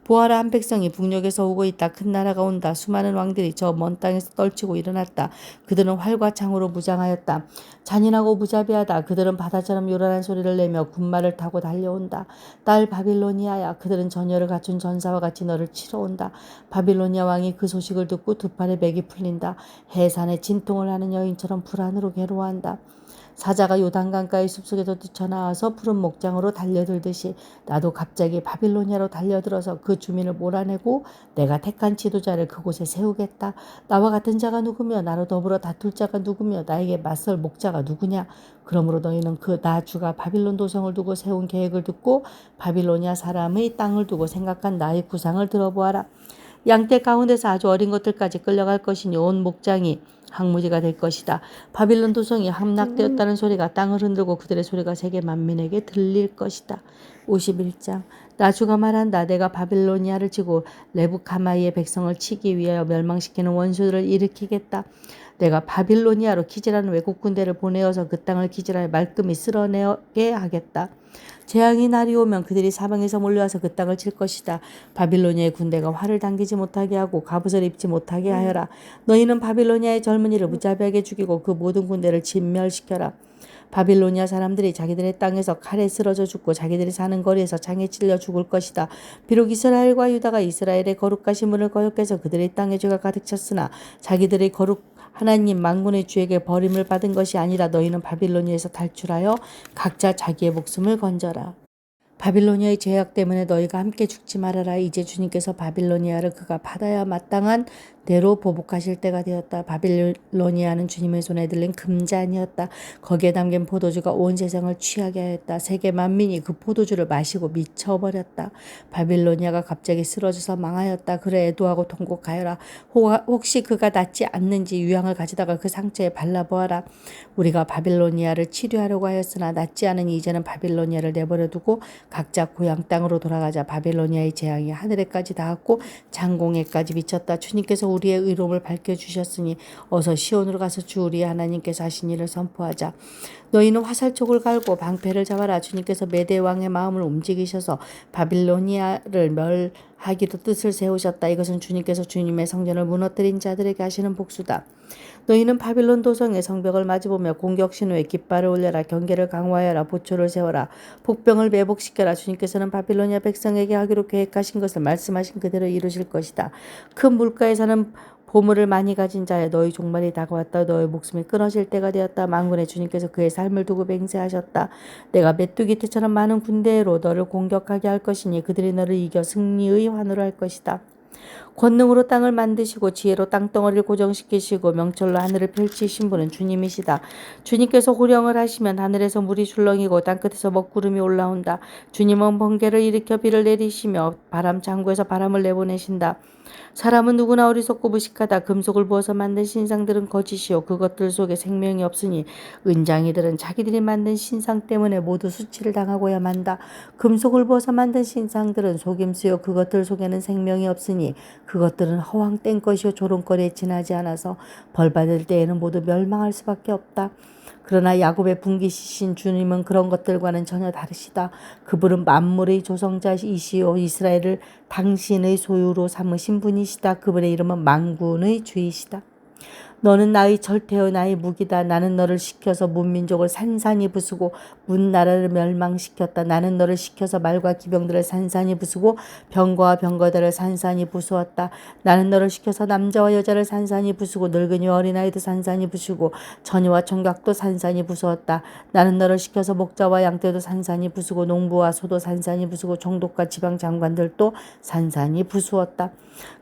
[SPEAKER 1] 보아라, 한 백성이 북녘에서 오고 있다. 큰 나라가 온다. 수많은 왕들이 저 먼 땅에서 떨치고 일어났다. 그들은 활과 창으로 무장하였다. 잔인하고 무자비하다. 그들은 바다처럼 요란한 소리를 내며 군마를 타고 달려온다. 딸 바빌로니아야, 그들은 전열을 갖춘 전사와 같이 너를 치러 온다. 바빌로니아 왕이 그 소식을 듣고 두 팔에 맥이 풀린다. 해산에 진통을 하는 여인처럼 불안으로 괴로워한다. 사자가 요단강가의 숲속에서 뛰쳐나와서 푸른 목장으로 달려들듯이 나도 갑자기 바빌로니아로 달려들어서 그 주민을 몰아내고 내가 택한 지도자를 그곳에 세우겠다. 나와 같은 자가 누구며 나로 더불어 다툴 자가 누구며 나에게 맞설 목자가 누구냐. 그러므로 너희는 그 나 주가 바빌론 도성을 두고 세운 계획을 듣고 바빌로니아 사람의 땅을 두고 생각한 나의 구상을 들어보아라. 양떼 가운데서 아주 어린 것들까지 끌려갈 것이니 온 목장이 항무지가 될 것이다. 바빌론 도성이 함락되었다는 소리가 땅을 흔들고 그들의 소리가 세계 만민에게 들릴 것이다. 51장. 나 주가 말한다. 내가 바빌로니아를 치고 레부카마이의 백성을 치기 위하여 멸망시키는 원수들을 일으키겠다. 내가 바빌로니아로 기질하는 외국 군대를 보내어서 그 땅을 기질하여 말끔히 쓸어내게 하겠다. 재앙이 날이 오면 그들이 사방에서 몰려와서 그 땅을 칠 것이다. 바빌로니아의 군대가 활을 당기지 못하게 하고 갑옷을 입지 못하게 하여라. 너희는 바빌로니아의 젊은이를 무자비하게 죽이고 그 모든 군대를 진멸시켜라. 바빌로니아 사람들이 자기들의 땅에서 칼에 쓰러져 죽고 자기들이 사는 거리에서 창에 찔려 죽을 것이다. 비록 이스라엘과 유다가 이스라엘의 거룩하신 분을 거역해서 그들의 땅에 죄가 가득 찼으나 자기들의 거룩 하나님 만군의 주에게 버림을 받은 것이 아니라 너희는 바빌로니아에서 탈출하여 각자 자기의 목숨을 건져라. 바빌로니아의 죄악 때문에 너희가 함께 죽지 말아라. 이제 주님께서 바빌로니아를 그가 받아야 마땅한 대로 보복하실 때가 되었다. 바빌로니아는 주님의 손에 들린 금잔이었다. 거기에 담긴 포도주가 온 세상을 취하게 하였다. 세계 만민이 그 포도주를 마시고 미쳐버렸다. 바빌로니아가 갑자기 쓰러져서 망하였다. 그래 애도하고 통곡하여라. 혹시 그가 낫지 않는지 유향을 가져다가 그 상처에 발라보아라. 우리가 바빌로니아를 치료하려고 하였으나 낫지 않으니 이제는 바빌로니아를 내버려두고 각자 고향 땅으로 돌아가자. 바빌로니아의 재앙이 하늘에까지 닿았고 장공에까지 미쳤다. 주님께서 우리의 의로움을 밝혀주셨으니 어서 시온으로 가서 주 우리의 하나님께서 하신 일을 선포하자. 너희는 화살촉을 갈고 방패를 잡아라. 주님께서 메대 왕의 마음을 움직이셔서 바빌로니아를 멸하기로 뜻을 세우셨다. 이것은 주님께서 주님의 성전을 무너뜨린 자들에게 하시는 복수다. 너희는 바빌론 도성의 성벽을 마주보며 공격 신호에 깃발을 올려라. 경계를 강화하여라. 보초를 세워라. 복병을 매복시켜라. 주님께서는 바빌로니아 백성에게 하기로 계획하신 것을 말씀하신 그대로 이루실 것이다. 큰 물가에 사는 보물을 많이 가진 자여 너희 종말이 다가왔다. 너희 목숨이 끊어질 때가 되었다. 만군의 주님께서 그의 삶을 두고 맹세하셨다. 내가 메뚜기 떼처럼 많은 군대로 너를 공격하게 할 것이니 그들이 너를 이겨 승리의 환호를 할 것이다. 권능으로 땅을 만드시고 지혜로 땅덩어리를 고정시키시고 명철로 하늘을 펼치신 분은 주님이시다. 주님께서 호령을 하시면 하늘에서 물이 출렁이고 땅끝에서 먹구름이 올라온다. 주님은 번개를 일으켜 비를 내리시며 바람 창고에서 바람을 내보내신다. 사람은 누구나 어리석고 무식하다. 금속을 부어서 만든 신상들은 거짓이요 그것들 속에 생명이 없으니 은장이들은 자기들이 만든 신상 때문에 모두 수치를 당하고야 만다. 금속을 부어서 만든 신상들은 속임수요 그것들 속에는 생명이 없으니 그것들은 허황 뗀 것이요 조롱거리에 지나지 않아서 벌받을 때에는 모두 멸망할 수밖에 없다. 그러나 야곱의 분기시신 주님은 그런 것들과는 전혀 다르시다. 그분은 만물의 조성자이시오 이스라엘을 당신의 소유로 삼으신 분이시다. 그분의 이름은 만군의 주이시다. 너는 나의 절대요 나의 무기다. 나는 너를 시켜서 문민족을 산산이 부수고 문나라를 멸망시켰다. 나는 너를 시켜서 말과 기병들을 산산이 부수고 병거와 병거들을 산산이 부수었다. 나는 너를 시켜서 남자와 여자를 산산이 부수고 늙은이와 어린아이도 산산이 부수고 처녀와 총각도 산산이 부수었다. 나는 너를 시켜서 목자와 양떼도 산산이 부수고 농부와 소도 산산이 부수고 총독과 지방 장관들도 산산이 부수었다.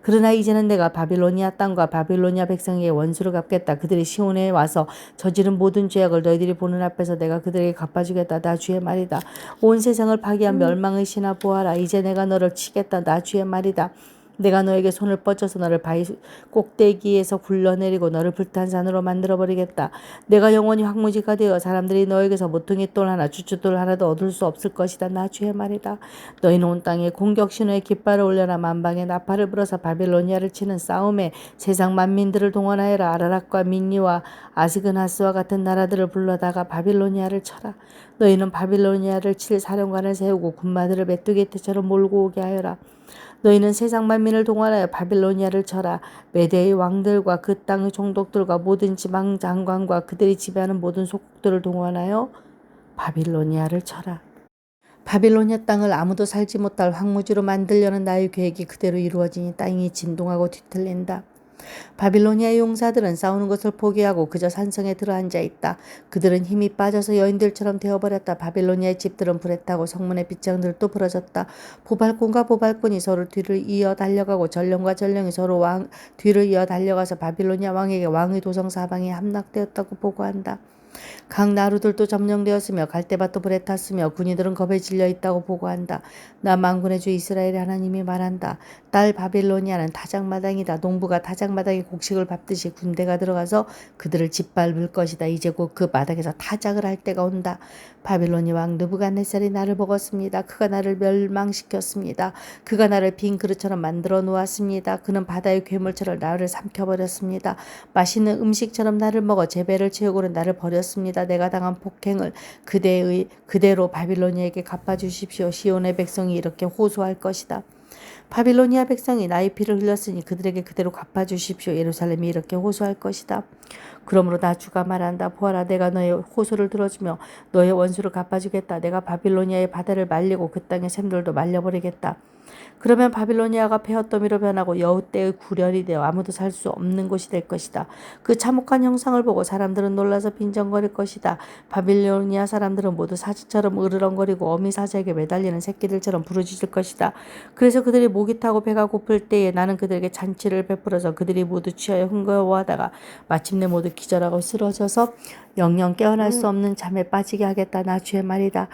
[SPEAKER 1] 그러나 이제는 내가 바빌로니아 땅과 바빌로니아 백성에게 원수를 갚겠다. 그들이 시온에 와서 저지른 모든 죄악을 너희들이 보는 앞에서 내가 그들에게 갚아주겠다. 나 주의 말이다. 온 세상을 파괴한 멸망의 신아 보아라. 이제 내가 너를 치겠다. 나 주의 말이다. 내가 너에게 손을 뻗쳐서 너를 바위 꼭대기에서 굴러내리고 너를 불탄 산으로 만들어버리겠다. 내가 영원히 황무지가 되어 사람들이 너에게서 모퉁이 돌 하나 주춧돌 하나도 얻을 수 없을 것이다. 나 주의 말이다. 너희는 온 땅에 공격 신호에 깃발을 올려라. 만방에 나팔을 불어서 바빌로니아를 치는 싸움에 세상 만민들을 동원하여라. 아라락과 민니와 아스그나스와 같은 나라들을 불러다가 바빌로니아를 쳐라. 너희는 바빌로니아를 칠 사령관을 세우고 군마들을 메뚜기 떼처럼 몰고 오게 하여라. 너희는 세상 만민을 동원하여 바빌로니아를 쳐라. 메대의 왕들과 그 땅의 총독들과 모든 지방 장관과 그들이 지배하는 모든 속국들을 동원하여 바빌로니아를 쳐라. 바빌로니아 땅을 아무도 살지 못할 황무지로 만들려는 나의 계획이 그대로 이루어지니 땅이 진동하고 뒤틀린다. 바빌로니아의 용사들은 싸우는 것을 포기하고 그저 산성에 들어앉아 있다. 그들은 힘이 빠져서 여인들처럼 되어버렸다. 바빌로니아의 집들은 불에 타고 성문의 빗장들도 부러졌다. 보발꾼과 보발꾼이 서로 뒤를 이어 달려가고 전령과 전령이 서로 뒤를 이어 달려가서 바빌로니아 왕에게 왕의 도성 사방이 함락되었다고 보고한다. 각 나루들도 점령되었으며 갈대밭도 불에 탔으며 군인들은 겁에 질려 있다고 보고한다. 나 만군의 주 이스라엘의 하나님이 말한다. 딸 바빌로니아는 타작마당이다. 농부가 타작마당에 곡식을 밟듯이 군대가 들어가서 그들을 짓밟을 것이다. 이제 곧 그 마당에서 타작을 할 때가 온다. 바빌로니 왕 느부갓네살이 나를 먹었습니다. 그가 나를 멸망시켰습니다. 그가 나를 빈 그릇처럼 만들어 놓았습니다. 그는 바다의 괴물처럼 나를 삼켜버렸습니다. 맛있는 음식처럼 나를 먹어 제 배를 채우고는 나를 버렸습니다. 내가 당한 폭행을 그대로 바빌로니아에게 갚아주십시오. 시온의 백성이 이렇게 호소할 것이다. 바빌로니아 백성이 나의 피를 흘렸으니 그들에게 그대로 갚아주십시오. 예루살렘이 이렇게 호소할 것이다. 그러므로 나 주가 말한다. 보아라, 내가 너의 호소를 들어주며 너의 원수를 갚아주겠다. 내가 바빌로니아의 바다를 말리고 그 땅의 샘들도 말려버리겠다. 그러면 바빌로니아가 폐허더미로 변하고 여우떼의 구련이 되어 아무도 살 수 없는 곳이 될 것이다. 그 참혹한 형상을 보고 사람들은 놀라서 빈정거릴 것이다. 바빌로니아 사람들은 모두 사자처럼 으르렁거리고 어미 사자에게 매달리는 새끼들처럼 부르짖을 것이다. 그래서 그들이 목이 타고 배가 고플 때에 나는 그들에게 잔치를 베풀어서 그들이 모두 취하여 흥거워하다가 마침내 모두 기절하고 쓰러져서 영영 깨어날 수 없는 잠에 빠지게 하겠다. 나 주의 말이다.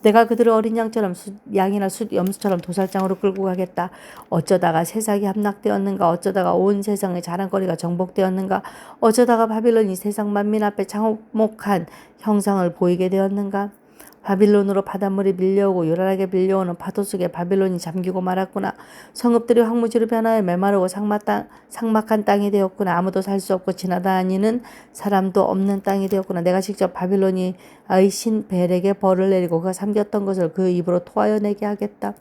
[SPEAKER 1] 내가 그들을 어린 양처럼 양이나 염소처럼 도살장으로 끌고 가겠다. 어쩌다가 세상이 함락되었는가. 어쩌다가 온 세상의 자랑거리가 정복되었는가. 어쩌다가 바빌론이 세상 만민 앞에 참혹한 형상을 보이게 되었는가. 바빌론으로 바닷물이 밀려오고 요란하게 밀려오는 파도 속에 바빌론이 잠기고 말았구나. 성읍들이 황무지로 변하여 메마르고 삭막한 땅이 되었구나. 아무도 살 수 없고 지나다니는 사람도 없는 땅이 되었구나. 내가 직접 바빌로니아의 신 벨에게 벌을 내리고 그가 삼켰던 것을 그 입으로 토하여 내게 하겠다.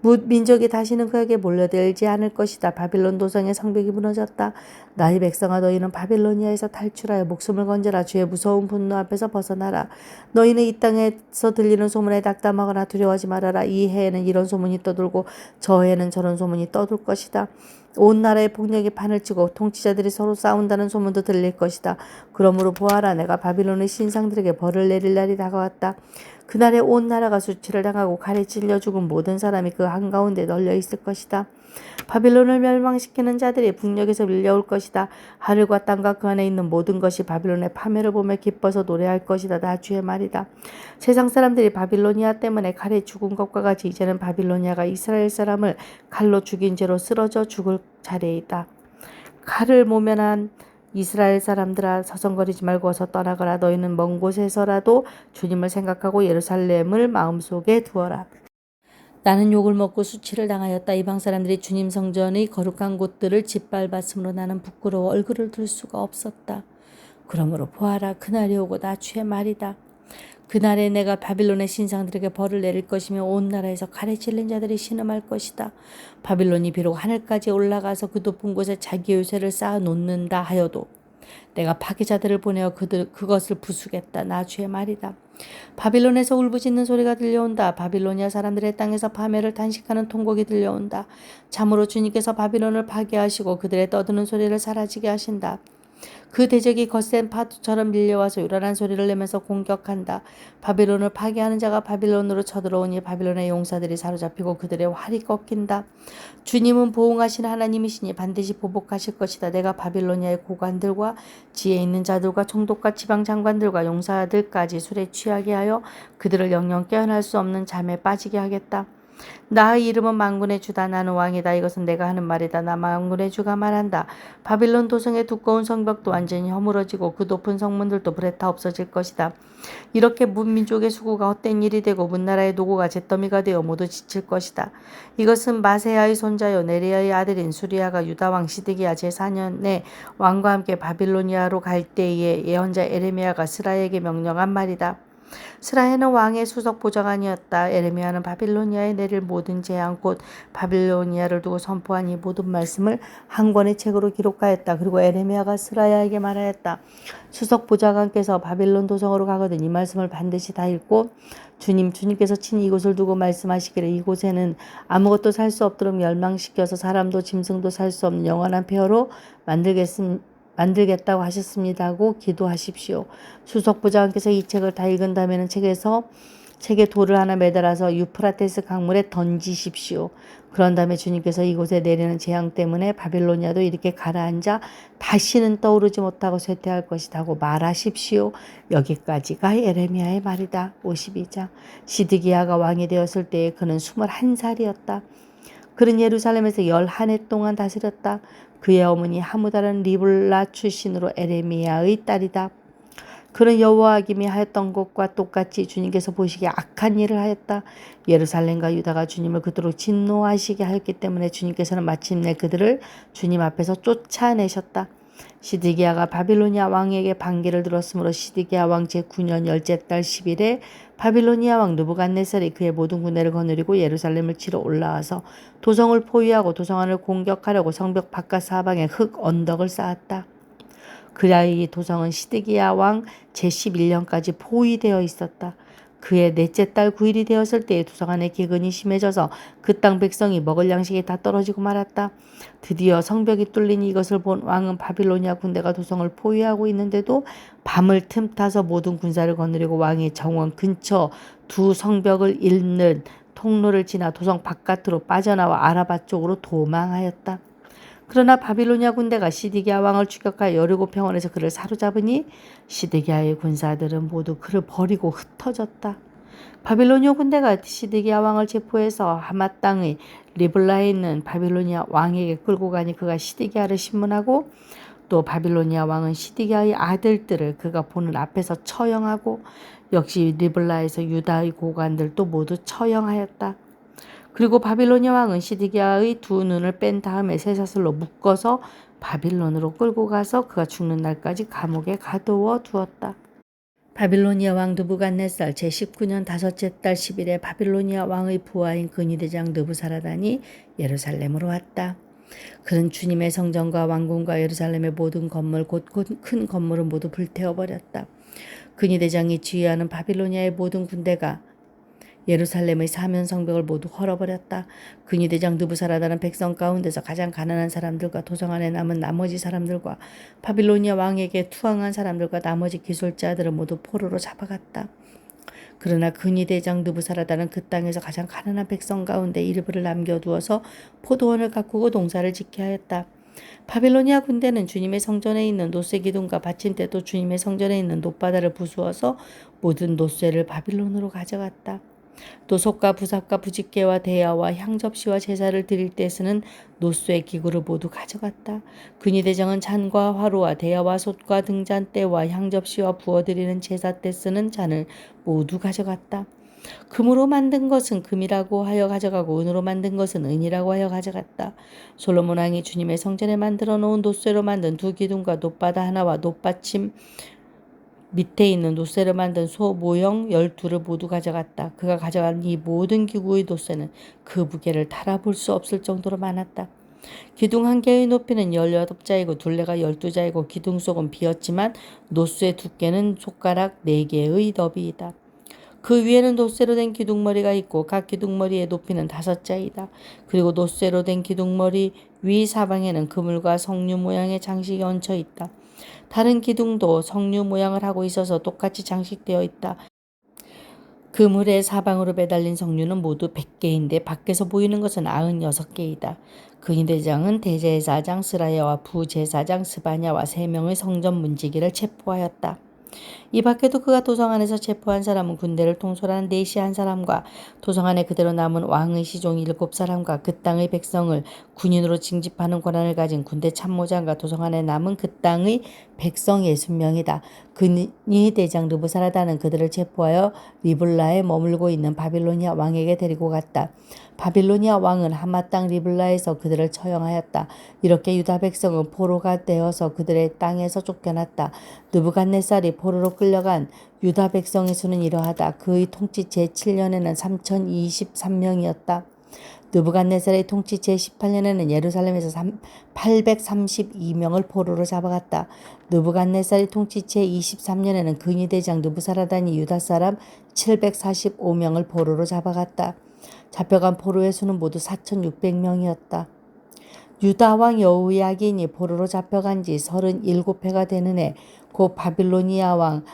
[SPEAKER 1] 민족이 다시는 그에게 몰려들지 않을 것이다. 바빌론 도성의 성벽이 무너졌다. 나의 백성아, 너희는 바빌로니아에서 탈출하여 목숨을 건져라. 주의 무서운 분노 앞에서 벗어나라. 너희는 이 땅에서 들리는 소문에 낙담하거나 두려워하지 말아라. 이 해에는 이런 소문이 떠돌고 저 해에는 저런 소문이 떠돌 것이다. 온 나라의 폭력이 판을 치고 통치자들이 서로 싸운다는 소문도 들릴 것이다. 그러므로 보아라, 내가 바빌론의 신상들에게 벌을 내릴 날이 다가왔다. 그날에 온 나라가 수치를 당하고 칼에 찔려 죽은 모든 사람이 그 한가운데 널려 있을 것이다. 바빌론을 멸망시키는 자들이 북녘에서 밀려올 것이다. 하늘과 땅과 그 안에 있는 모든 것이 바빌론의 파멸을 보며 기뻐서 노래할 것이다. 나 주의 말이다. 세상 사람들이 바빌로니아 때문에 칼에 죽은 것과 같이 이제는 바빌로니아가 이스라엘 사람을 칼로 죽인 죄로 쓰러져 죽을 차례이다. 칼을 모면한 이스라엘 사람들아, 서성거리지 말고 어서 떠나거라. 너희는 먼 곳에서라도 주님을 생각하고 예루살렘을 마음속에 두어라. 나는 욕을 먹고 수치를 당하였다. 이방 사람들이 주님 성전의 거룩한 곳들을 짓밟았으므로 나는 부끄러워 얼굴을 들 수가 없었다. 그러므로 보아라, 그날이 오고 나 주의 말이다. 그날에 내가 바빌론의 신상들에게 벌을 내릴 것이며 온 나라에서 칼에 찔린 자들이 신음할 것이다. 바빌론이 비록 하늘까지 올라가서 그 높은 곳에 자기의 요새를 쌓아 놓는다 하여도 내가 파괴자들을 보내어 그것을 부수겠다. 나 주의 말이다. 바빌론에서 울부짖는 소리가 들려온다. 바빌로니아 사람들의 땅에서 파멸을 탄식하는 통곡이 들려온다. 참으로 주님께서 바빌론을 파괴하시고 그들의 떠드는 소리를 사라지게 하신다. 그 대적이 거센 파도처럼 밀려와서 요란한 소리를 내면서 공격한다. 바빌론을 파괴하는 자가 바빌론으로 쳐들어오니 바빌론의 용사들이 사로잡히고 그들의 활이 꺾인다. 주님은 보응하신 하나님이시니 반드시 보복하실 것이다. 내가 바빌로니아의 고관들과 지혜 있는 자들과 총독과 지방 장관들과 용사들까지 술에 취하게 하여 그들을 영영 깨어날 수 없는 잠에 빠지게 하겠다. 나의 이름은 만군의 주다. 나는 왕이다. 이것은 내가 하는 말이다. 나 만군의 주가 말한다. 바빌론 도성의 두꺼운 성벽도 완전히 허물어지고 그 높은 성문들도 불에 타 없어질 것이다. 이렇게 문민족의 수고가 헛된 일이 되고 문나라의 노고가 잿더미가 되어 모두 지칠 것이다. 이것은 마세야의 손자요 네리야의 아들인 수리야가 유다왕 시드기야 제4년에 왕과 함께 바빌로니아로 갈 때에 예언자 에레미야가 스라에게 명령한 말이다. 스라야는 왕의 수석 보좌관이었다. 에레미야는 바빌로니아에 내릴 모든 재앙 곧 바빌로니아를 두고 선포한 이 모든 말씀을 한 권의 책으로 기록하였다. 그리고 에레미야가 스라야에게 말하였다. 수석 보좌관께서 바빌론 도성으로 가거든 이 말씀을 반드시 다 읽고 주님께서 친히 이곳을 두고 말씀하시기를 이곳에는 아무것도 살 수 없도록 멸망시켜서 사람도 짐승도 살 수 없는 영원한 폐허로 만들겠다고 하셨습니다고 기도하십시오. 수석 부장께서 이 책을 다 읽은 다음에는 책에서 책에 돌을 하나 매달아서 유프라테스 강물에 던지십시오. 그런 다음에 주님께서 이곳에 내리는 재앙 때문에 바빌로니아도 이렇게 가라앉아 다시는 떠오르지 못하고 쇠퇴할 것이라고 말하십시오. 여기까지가 예레미야의 말이다. 52장. 시드기야가 왕이 되었을 때에 그는 21살이었다. 그는 예루살렘에서 11해 동안 다스렸다. 그의 어머니 하무다는 리블라 출신으로 에레미야의 딸이다. 그는 여호와김이 하였던 것과 똑같이 주님께서 보시기에 악한 일을 하였다. 예루살렘과 유다가 주님을 그토록 진노하시게 하였기 때문에 주님께서는 마침내 그들을 주님 앞에서 쫓아내셨다. 시드기야가 바빌로니아 왕에게 반기를 들었으므로 시드기야 왕 제9년 열째 달 10일에 바빌로니아 왕 느부갓네살이 그의 모든 군대를 거느리고 예루살렘을 치러 올라와서 도성을 포위하고 도성 안을 공격하려고 성벽 바깥 사방에 흙 언덕을 쌓았다. 그리하여 이 도성은 시드기야 왕 제11년까지 포위되어 있었다. 그의 넷째 달 9일이 되었을 때에 도성 안에 기근이 심해져서 그 땅 백성이 먹을 양식이 다 떨어지고 말았다. 드디어 성벽이 뚫린 이것을 본 왕은 바빌로니아 군대가 도성을 포위하고 있는데도 밤을 틈타서 모든 군사를 거느리고 왕의 정원 근처 두 성벽을 잇는 통로를 지나 도성 바깥으로 빠져나와 아라바 쪽으로 도망하였다. 그러나 바빌로니아 군대가 시드기야 왕을 추격하여 여리고 평원에서 그를 사로잡으니 시드기야의 군사들은 모두 그를 버리고 흩어졌다. 바빌로니아 군대가 시드기야 왕을 체포해서 하맛 땅의 리블라에 있는 바빌로니아 왕에게 끌고 가니 그가 시드기야를 신문하고 또 바빌로니아 왕은 시드기야의 아들들을 그가 보는 앞에서 처형하고 역시 리블라에서 유다의 고관들도 모두 처형하였다. 그리고 바빌로니아 왕은 시드기야의 두 눈을 뺀 다음에 쇠사슬로 묶어서 바빌론으로 끌고 가서 그가 죽는 날까지 감옥에 가두어 두었다. 바빌로니아 왕 느부갓네살 제19년 다섯째 달 10일에 바빌로니아 왕의 부하인 근위대장 느부사라단이 예루살렘으로 왔다. 그는 주님의 성전과 왕궁과 예루살렘의 모든 건물 곧 큰 건물은 모두 불태워버렸다. 근위대장이 지휘하는 바빌로니아의 모든 군대가 예루살렘의 사면 성벽을 모두 헐어버렸다. 근위대장 느부사라다는 백성 가운데서 가장 가난한 사람들과 도성 안에 남은 나머지 사람들과 바빌로니아 왕에게 투항한 사람들과 나머지 기술자들을 모두 포로로 잡아갔다. 그러나 근위대장 느부사라다는 그 땅에서 가장 가난한 백성 가운데 일부를 남겨두어서 포도원을 가꾸고 농사를 짓게 하였다. 바빌로니아 군대는 주님의 성전에 있는 노쇠 기둥과 받침대 또 주님의 성전에 있는 놋바다를 부수어서 모든 노쇠를 바빌론으로 가져갔다. 또 솥과 부삽과 부집개와 대야와 향접시와 제사를 드릴 때 쓰는 노쇠 기구를 모두 가져갔다. 근위대장은 잔과 화로와 대야와 솥과 등잔대와 향접시와 부어드리는 제사 때 쓰는 잔을 모두 가져갔다. 금으로 만든 것은 금이라고 하여 가져가고 은으로 만든 것은 은이라고 하여 가져갔다. 솔로몬 왕이 주님의 성전에 만들어 놓은 노쇠로 만든 두 기둥과 놋바다 하나와 놋받침 밑에 있는 노쇠로 만든 소 모형 12를 모두 가져갔다. 그가 가져간 이 모든 기구의 노쇠는 그 무게를 달아볼 수 없을 정도로 많았다. 기둥 한 개의 높이는 18자이고 둘레가 12자이고 기둥 속은 비었지만 노쇠 두께는 손가락 4개의 너비이다. 그 위에는 노쇠로 된 기둥머리가 있고 각 기둥머리의 높이는 5자이다. 그리고 노쇠로 된 기둥머리 위 사방에는 그물과 석류 모양의 장식이 얹혀 있다. 다른 기둥도 석류 모양을 하고 있어서 똑같이 장식되어 있다. 그물의 사방으로 매달린 석류는 모두 100개인데 밖에서 보이는 것은 96개이다. 근위대장은 대제사장 스라야와 부제사장 스바냐와 3명의 성전 문지기를 체포하였다. 이 밖에도 그가 도성 안에서 체포한 사람은 군대를 통솔하는 네시 한 사람과 도성 안에 그대로 남은 왕의 시종 7사람과 그 땅의 백성을 군인으로 징집하는 권한을 가진 군대 참모장과 도성 안에 남은 그 땅의 백성 60명이다. 근위대장 느부사라다는 그들을 체포하여 리블라에 머물고 있는 바빌로니아 왕에게 데리고 갔다. 바빌로니아 왕은 하맛 땅 리블라에서 그들을 처형하였다. 이렇게 유다 백성은 포로가 되어서 그들의 땅에서 쫓겨났다. 느부갓네살이 포로로 끌려간 유다 백성의 수는 이러하다. 그의 통치 제7년에는 3023명이었다. 느부갓네살의 통치 제18년에는 예루살렘에서 832명을 포로로 잡아갔다. 느부갓네살의 통치 제23년에는 근위대장 느부사라단이 유다 사람 745명을 포로로 잡아갔다. 잡혀간 포로의 수는 모두 4600명이었다. 유다 왕 여호야긴이 포로로 잡혀간 지 37해가 되는 해 곧 바빌로니아 왕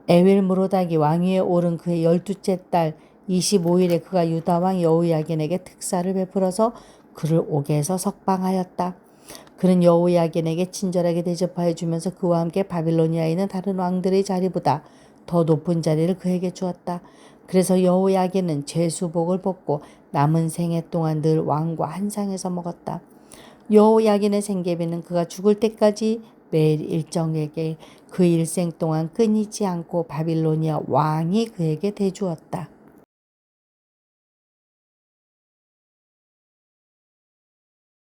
[SPEAKER 1] 에윌무로닥이 왕위에 오른 그의 12째 달 25일에 그가 유다왕 여호야긴에게 특사를 베풀어서 그를 옥에서 석방하였다. 그는 여호야긴에게 친절하게 대접하여 주면서 그와 함께 바빌로니아에 있는 다른 왕들의 자리보다 더 높은 자리를 그에게 주었다. 그래서 여호야긴은 죄수복을 벗고 남은 생애 동안 늘 왕과 한 상에서 먹었다. 여호야긴의 생계비는 그가 죽을 때까지 매일 일정에게 그 일생 동안 끊이지 않고 바빌로니아 왕이 그에게 대주었다.